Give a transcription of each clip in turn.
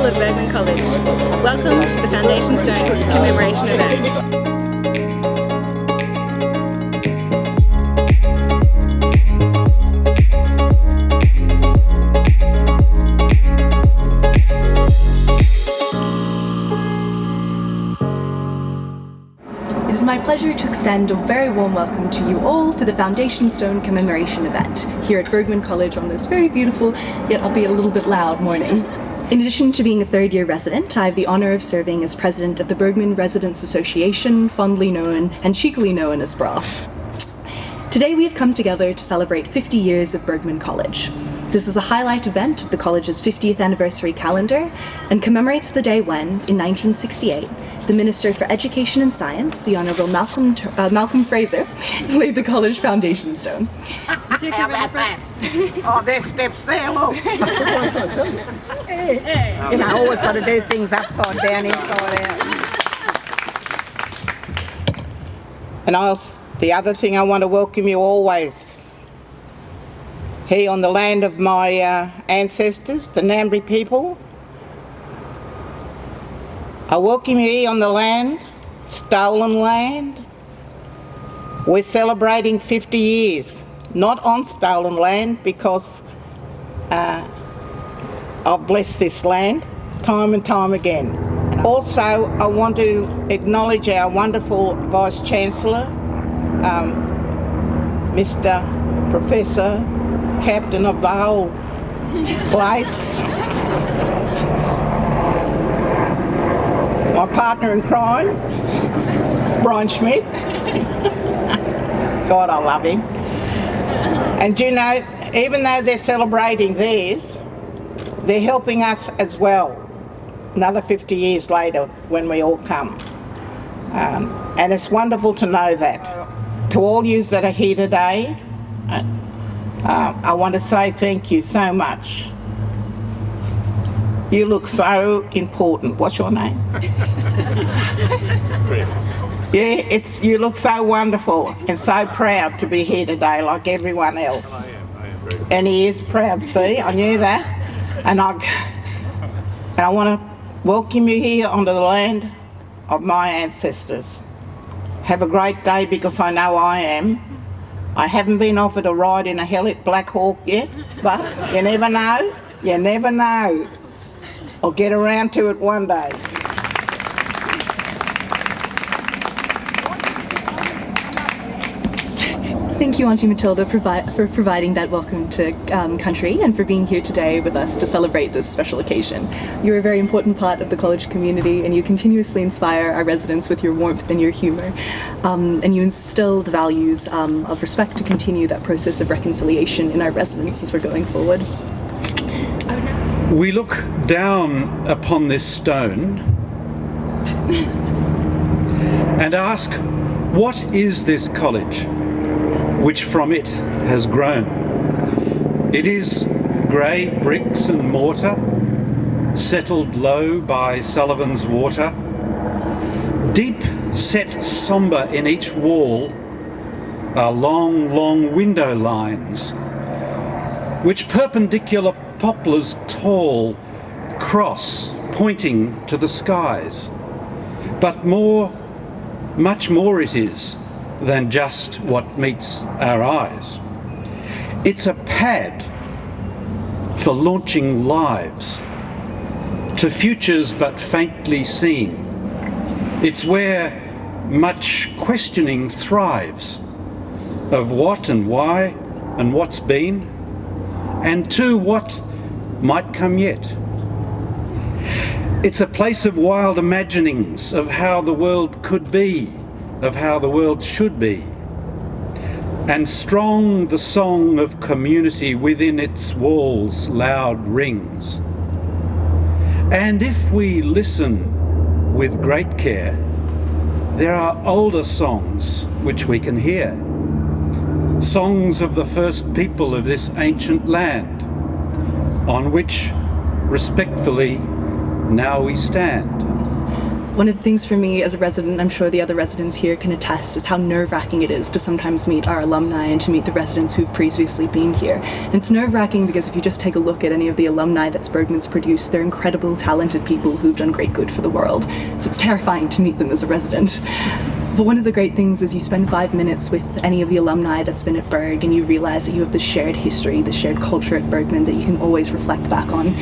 Principal of Burgmann College. Welcome to the Foundation Stone Commemoration event. It is my pleasure to extend a very warm welcome to you all to the Foundation Stone Commemoration event here at Burgmann College on this very beautiful, yet albeit a little bit loud morning. In addition to being a third-year resident, I have the honour of serving as president of the Burgmann Residents Association, fondly known and cheekily known as BRA. Today we have come together to celebrate 50 years of Burgmann College. This is a highlight event of the college's 50th anniversary calendar and commemorates the day when, in 1968, the Minister for Education and Science, the Honourable Malcolm Fraser, laid the college foundation stone. How about that? Oh, there's steps there, look. Hey. You know, always got to do things upside down, inside out. And the other thing I want to welcome you always. Here on the land of my ancestors, the Ngambri people. I welcome you here on the land, stolen land. We're celebrating 50 years, not on stolen land, because I've blessed this land time and time again. Also, I want to acknowledge our wonderful Vice-Chancellor, Mr. Professor, Captain of the whole place. My partner in crime, Schmidt. God, I love him. And you know, even though they're celebrating theirs, they're helping us as well, another 50 years later when we all come. And it's wonderful to know that. To all yous that are here today, I want to say thank you so much. You look so important. What's your name? Yeah, you look so wonderful and so proud to be here today like everyone else. I am and he is proud, see, I knew that. And I want to welcome you here onto the land of my ancestors. Have a great day, because I know I am. I haven't been offered a ride in a Black Hawk yet, but you never know, you never know. I'll get around to it one day. Thank you, Aunty Matilda, for providing that welcome to country and for being here today with us to celebrate this special occasion. You're a very important part of the college community, and you continuously inspire our residents with your warmth and your humour. And you instill the values of respect to continue that process of reconciliation in our residents as we're going forward. We look down upon this stone and ask, what is this college which from it has grown? It is grey bricks and mortar, settled low by Sullivan's water, deep set sombre in each wall are long, long window lines, which perpendicular poplars tall cross, pointing to the skies. But much more it is than just what meets our eyes. It's a pad for launching lives to futures but faintly seen. It's where much questioning thrives of what and why and what's been, and to what might come yet. It's a place of wild imaginings of how the world could be, of how the world should be, and strong the song of community within its walls loud rings. And if we listen with great care, there are older songs which we can hear, songs of the first people of this ancient land, on which respectfully now we stand. Yes. One of the things for me as a resident, I'm sure the other residents here can attest, is how nerve-wracking it is to sometimes meet our alumni and to meet the residents who've previously been here. And it's nerve-wracking because if you just take a look at any of the alumni that Burgmann's produced, they're incredible, talented people who've done great good for the world. So it's terrifying to meet them as a resident. But one of the great things is you spend 5 minutes with any of the alumni that's been at Burg and you realise that you have this shared history, this shared culture at Burgmann that you can always reflect back on.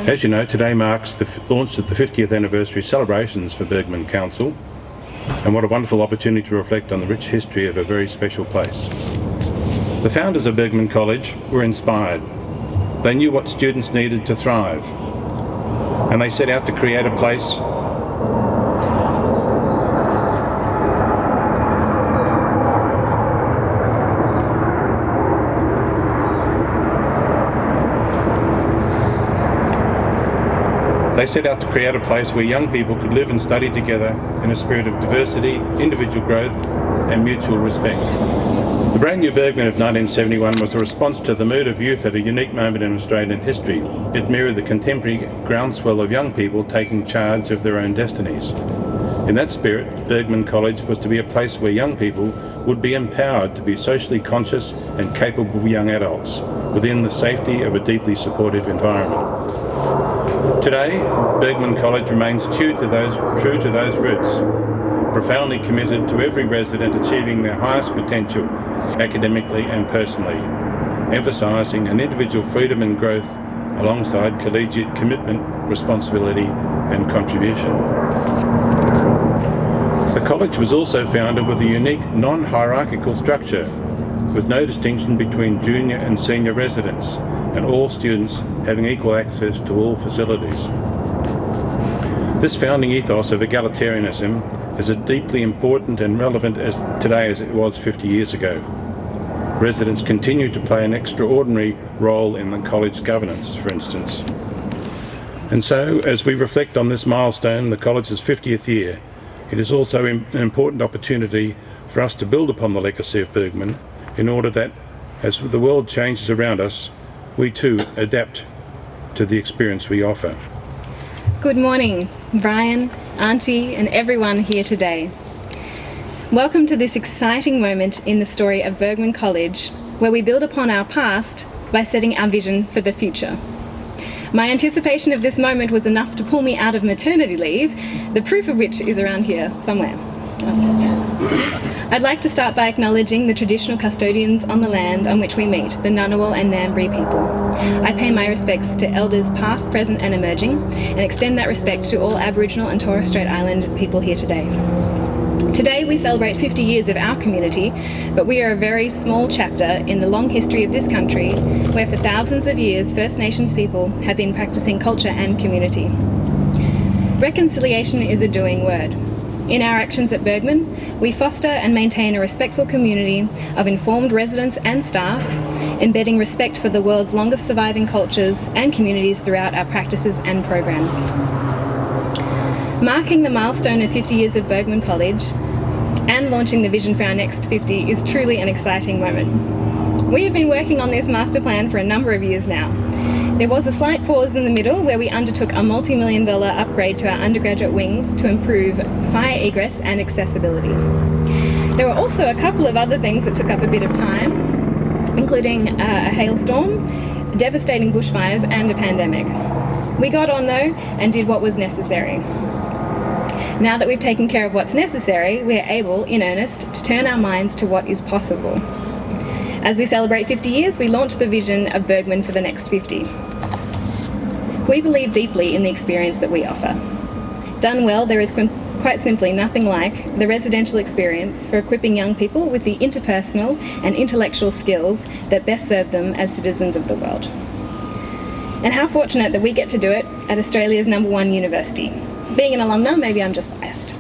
As you know, today marks the launch of the 50th anniversary celebrations for Burgmann Council, and what a wonderful opportunity to reflect on the rich history of a very special place. The founders of Burgmann College were inspired. They knew what students needed to thrive, and they set out to create a place where young people could live and study together in a spirit of diversity, individual growth and mutual respect. The brand new Burgmann of 1971 was a response to the mood of youth at a unique moment in Australian history. It mirrored the contemporary groundswell of young people taking charge of their own destinies. In that spirit, Burgmann College was to be a place where young people would be empowered to be socially conscious and capable young adults within the safety of a deeply supportive environment. Today, Burgmann College remains true to those roots, profoundly committed to every resident achieving their highest potential academically and personally, emphasising an individual freedom and growth alongside collegiate commitment, responsibility and contribution. The college was also founded with a unique non-hierarchical structure, with no distinction between junior and senior residents, and all students having equal access to all facilities. This founding ethos of egalitarianism is as deeply important and relevant today as it was 50 years ago. Residents continue to play an extraordinary role in the college governance, for instance. And so, as we reflect on this milestone, the college's 50th year, it is also an important opportunity for us to build upon the legacy of Burgmann in order that, as the world changes around us, we too adapt to the experience we offer. Good morning, Brian, Aunty, and everyone here today. Welcome to this exciting moment in the story of Burgmann College, where we build upon our past by setting our vision for the future. My anticipation of this moment was enough to pull me out of maternity leave, the proof of which is around here somewhere. I'd like to start by acknowledging the traditional custodians on the land on which we meet, the Ngunnawal and Ngambri people. I pay my respects to elders past, present and emerging, and extend that respect to all Aboriginal and Torres Strait Islander people here today. Today we celebrate 50 years of our community, but we are a very small chapter in the long history of this country, where for thousands of years First Nations people have been practicing culture and community. Reconciliation is a doing word. In our actions at Burgmann, we foster and maintain a respectful community of informed residents and staff, embedding respect for the world's longest surviving cultures and communities throughout our practices and programs. Marking the milestone of 50 years of Burgmann College and launching the vision for our next 50 is truly an exciting moment. We have been working on this master plan for a number of years now. There was a slight pause in the middle where we undertook a multi-million-dollar upgrade to our undergraduate wings to improve fire egress and accessibility. There were also a couple of other things that took up a bit of time, including a hailstorm, devastating bushfires and a pandemic. We got on though and did what was necessary. Now that we've taken care of what's necessary, we are able, in earnest, to turn our minds to what is possible. As we celebrate 50 years, we launch the vision of Burgmann for the next 50. We believe deeply in the experience that we offer. Done well, there is quite simply nothing like the residential experience for equipping young people with the interpersonal and intellectual skills that best serve them as citizens of the world. And how fortunate that we get to do it at Australia's #1 university. Being an alumna, maybe I'm just biased.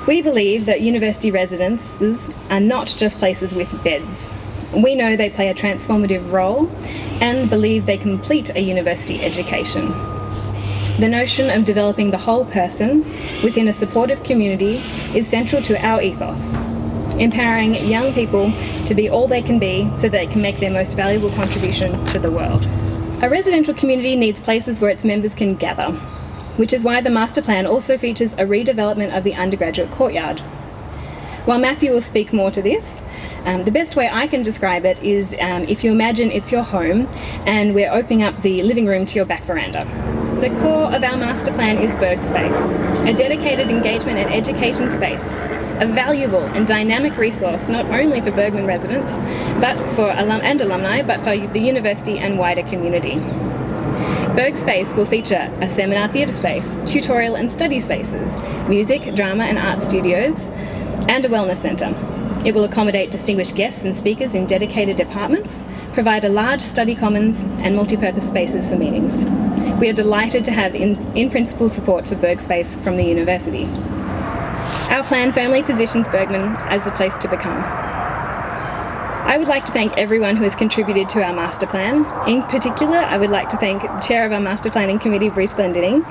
We believe that university residences are not just places with beds. We know they play a transformative role and believe they complete a university education. The notion of developing the whole person within a supportive community is central to our ethos, empowering young people to be all they can be so they can make their most valuable contribution to the world. A residential community needs places where its members can gather. which is why the master plan also features a redevelopment of the undergraduate courtyard. While Matthew will speak more to this, the best way I can describe it is if you imagine it's your home and we're opening up the living room to your back veranda. The core of our master plan is BurgSpace, a dedicated engagement and education space, a valuable and dynamic resource not only for Burgmann residents but for alumni, but for the university and wider community. BurgSpace will feature a seminar theatre space, tutorial and study spaces, music, drama and art studios, and a wellness centre. It will accommodate distinguished guests and speakers in dedicated departments, provide a large study commons and multi-purpose spaces for meetings. We are delighted to have in-principle support for BurgSpace from the university. Our plan firmly positions Burgmann as the place to become. I would like to thank everyone who has contributed to our master plan. In particular, I would like to thank the chair of our master planning committee, Bruce Glendinning,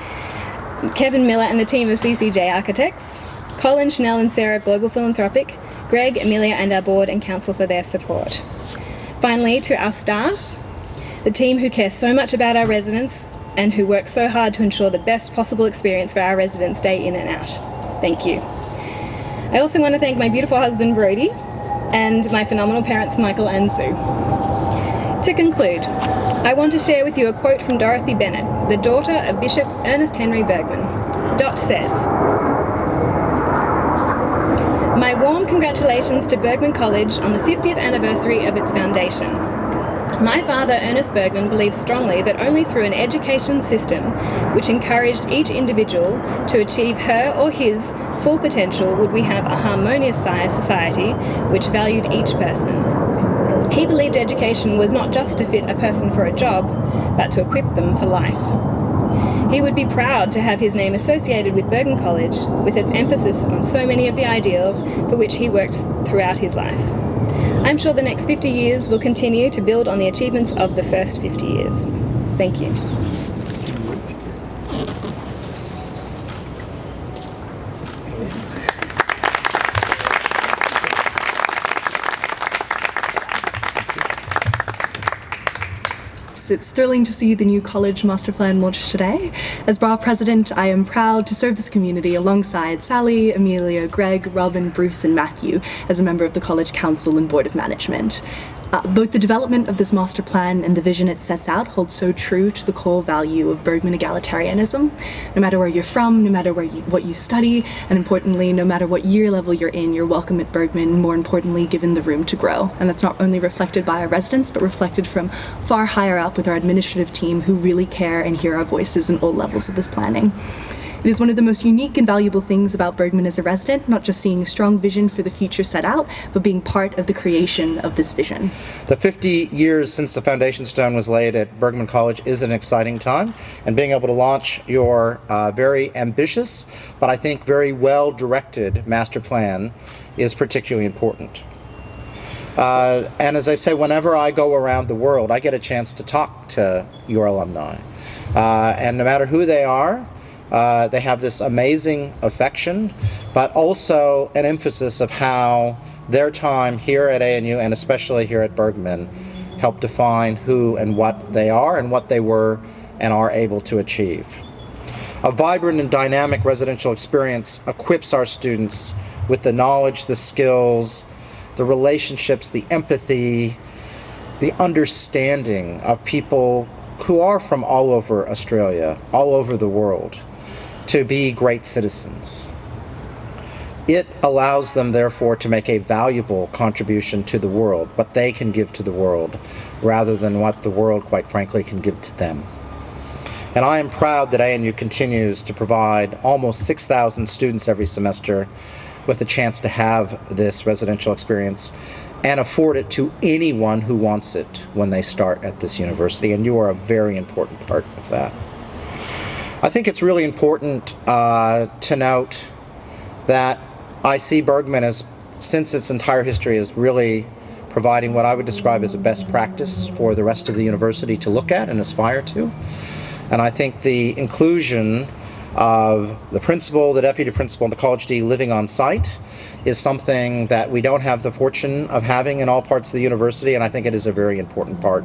Kevin Miller and the team of CCJ Architects, Colin, Chanel and Sarah of Global Philanthropic, Greg, Amelia and our board and council for their support. Finally, to our staff, the team who care so much about our residents and who work so hard to ensure the best possible experience for our residents day in and out. Thank you. I also want to thank my beautiful husband, Brody, and my phenomenal parents, Michael and Sue. To conclude, I want to share with you a quote from Dorothy Bennett, the daughter of Bishop Ernest Henry Burgmann. Dot says, "My warm congratulations to Burgmann College on the 50th anniversary of its foundation. My father, Ernest Burgmann, believes strongly that only through an education system which encouraged each individual to achieve her or his full potential would we have a harmonious society which valued each person. He believed education was not just to fit a person for a job, but to equip them for life. He would be proud to have his name associated with Burgmann College, with its emphasis on so many of the ideals for which he worked throughout his life. I'm sure the next 50 years will continue to build on the achievements of the first 50 years. Thank you." It's thrilling to see the new college master plan launched today. As BRA president, I am proud to serve this community alongside Sally, Amelia, Greg, Robin, Bruce and Matthew as a member of the College Council and Board of Management. Both the development of this master plan and the vision it sets out hold so true to the core value of Burgmann egalitarianism. No matter where you're from, no matter what you study, and importantly, no matter what year level you're in, you're welcome at Burgmann, more importantly, given the room to grow. And that's not only reflected by our residents, but reflected from far higher up with our administrative team who really care and hear our voices in all levels of this planning. It is one of the most unique and valuable things about Burgmann as a resident, not just seeing a strong vision for the future set out, but being part of the creation of this vision. The 50 years since the foundation stone was laid at Burgmann College is an exciting time, and being able to launch your very ambitious, but I think very well-directed master plan is particularly important. And as I say, whenever I go around the world, I get a chance to talk to your alumni. And no matter who they are, they have this amazing affection, but also an emphasis of how their time here at ANU and especially here at Burgmann helped define who and what they are and what they were and are able to achieve. A vibrant and dynamic residential experience equips our students with the knowledge, the skills, the relationships, the empathy, the understanding of people who are from all over Australia, all over the world, to be great citizens. It allows them, therefore, to make a valuable contribution to the world, what they can give to the world, rather than what the world, quite frankly, can give to them. And I am proud that ANU continues to provide almost 6,000 students every semester with a chance to have this residential experience and afford it to anyone who wants it when they start at this university, and you are a very important part of that. I think it's really important to note that I see Burgmann as, since its entire history, as really providing what I would describe as a best practice for the rest of the university to look at and aspire to. And I think the inclusion of the principal, the deputy principal, and the college dean living on site is something that we don't have the fortune of having in all parts of the university, and I think it is a very important part.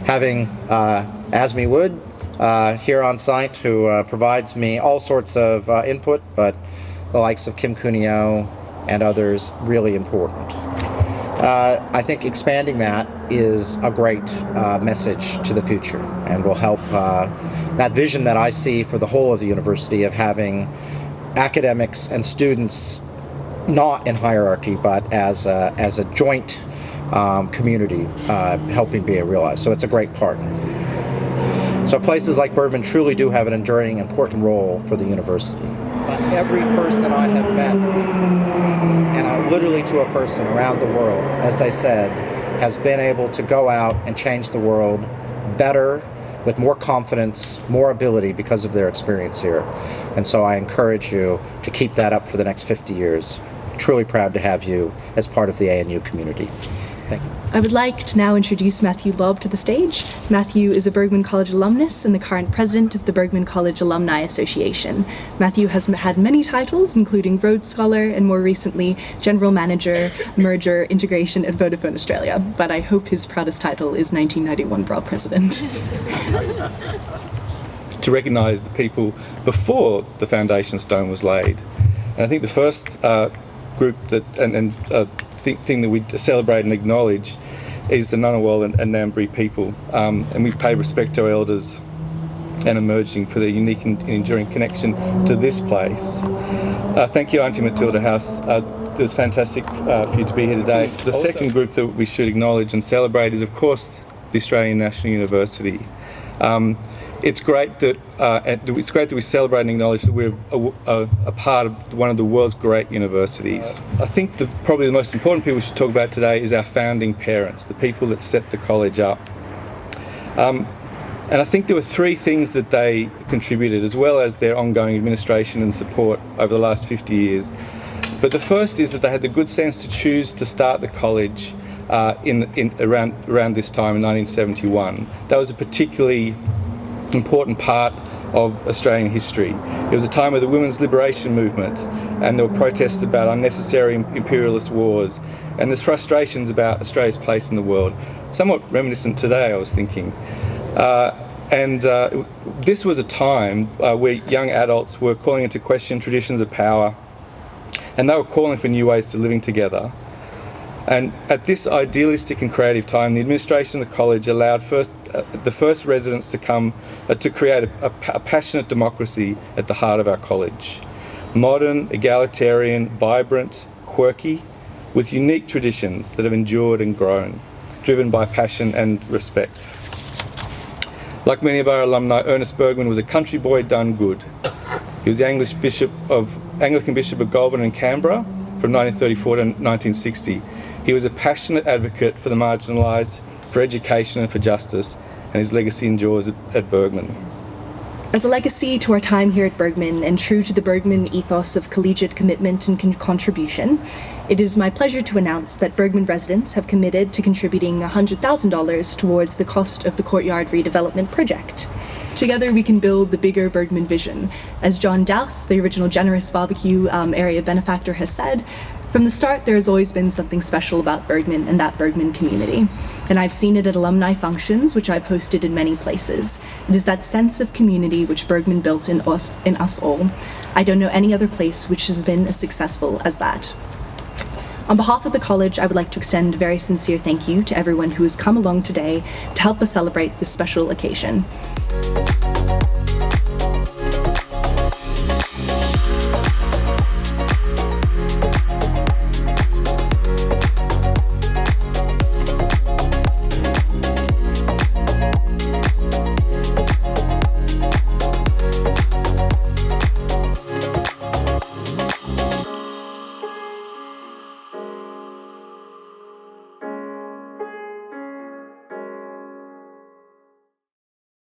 Having Asmi Wood, here on site who provides me all sorts of input, but the likes of Kim Cuneo and others, really important. I think expanding that is a great message to the future and will help that vision that I see for the whole of the university of having academics and students not in hierarchy but as a joint community helping be realized. So it's a great partner. So places like Burgmann truly do have an enduring important role for the university. Every person I have met, and literally to a person around the world, as I said, has been able to go out and change the world better, with more confidence, more ability because of their experience here. And so I encourage you to keep that up for the next 50 years. Truly proud to have you as part of the ANU community. Thank you. I would like to now introduce Matthew Lobb to the stage. Matthew is a Burgmann College alumnus and the current president of the Burgmann College Alumni Association. Matthew has had many titles, including Rhodes Scholar and more recently General Manager, Merger, Integration at Vodafone Australia. But I hope his proudest title is 1991 Borough President. To recognise the people before the foundation stone was laid. And I think the first group that thing that we celebrate and acknowledge is the Ngunnawal and Ngambri people, and we pay respect to our elders and emerging for their unique and enduring connection to this place. Thank you, Aunty Matilda House. It was fantastic for you to be here today. The second group that we should acknowledge and celebrate is, of course, the Australian National University. It's great that we celebrate and acknowledge that we're a part of one of the world's great universities. I think probably the most important people we should talk about today is our founding parents, the people that set the college up. And I think there were three things that they contributed, as well as their ongoing administration and support over the last 50 years. But the first is that they had the good sense to choose to start the college around this time in 1971. That was a particularly important part of Australian history. It was a time of the women's liberation movement, and there were protests about unnecessary imperialist wars, and there's frustrations about Australia's place in the world. Somewhat reminiscent today, I was thinking. This was a time where young adults were calling into question traditions of power, and they were calling for new ways to living together. And at this idealistic and creative time, the administration of the college allowed the first residents to come to create a passionate democracy at the heart of our college. Modern, egalitarian, vibrant, quirky, with unique traditions that have endured and grown, driven by passion and respect. Like many of our alumni, Ernest Burgmann was a country boy done good. He was the Anglican Bishop of Goulburn and Canberra from 1934 to 1960. He was a passionate advocate for the marginalised, for education and for justice, and his legacy endures at Burgmann. As a legacy to our time here at Burgmann and true to the Burgmann ethos of collegiate commitment and contribution, it is my pleasure to announce that Burgmann residents have committed to contributing $100,000 towards the cost of the courtyard redevelopment project. Together we can build the bigger Burgmann vision. As John Douth, the original generous barbecue area benefactor, has said, from the start, there has always been something special about Burgmann and that Burgmann community. And I've seen it at alumni functions, which I've hosted in many places. It is that sense of community which Burgmann built in us all. I don't know any other place which has been as successful as that. On behalf of the college, I would like to extend a very sincere thank you to everyone who has come along today to help us celebrate this special occasion.